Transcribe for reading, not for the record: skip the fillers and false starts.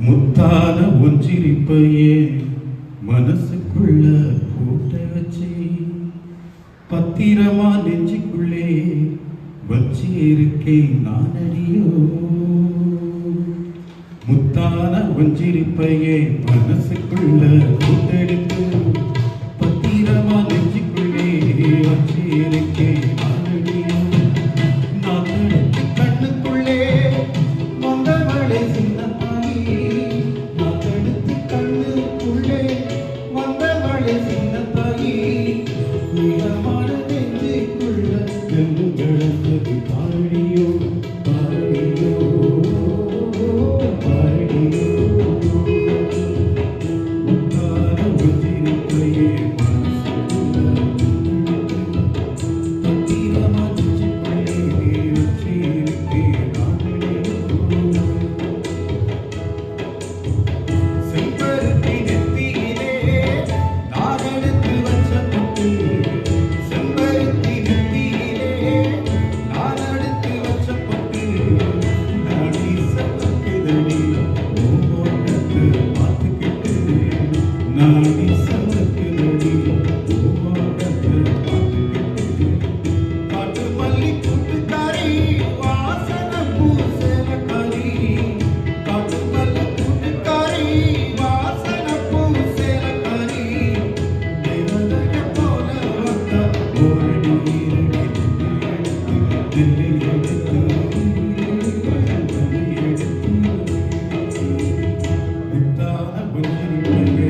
முத்தான ஒன்றிருப்பையே மனசுக்குள்ள போட்ட வச்சு பத்திரமா நெஞ்சுக்குள்ளே வச்சு இருக்கேன் நான் அடியோ. முத்தான ஒன்றிருப்பையே மனசுக்குள்ள போட்டெடுத்து பத்திரமா நெஞ்சுக்குள்ளே வச்சு இருக்கேன் நான் அடியோ. நான் தடுத்து கண்ணுக்குள்ளே வந்தவளை சின்ன பாடியோ பாடியோ பாடியோ முத்தான ஒன்றிருப்பையே பத்திரமா நெஞ்சுக்குள்ளே வச்சு இருக்கேன் நான் அடியோ. செம்பருத்தி நெத்தியிலே நான் எடுத்து வச்ச பொட்டு, செம்பருத்தி நெத்தியிலே நான் எடுத்து வச்ச பொட்டு, நாடி சமக்குதடி ஓமோட்டத்தை பார்த்துக்கிட்டு, நாடி சமக்குதடி ஓமோட்டத்தை பார்த்துக்கிட்டு, காட்டு மல்லி கூட்டுக்காரி வாசனை பூசேனக்காரி, காட்டு மல்லி கூட்டுக்காரி வாசனை பூசேனக்காரி, தேவதைய போல வந்தா ஓரடி ஈரடி தில்லி எடுத்து முத்தான ஒன்றிருப்பையே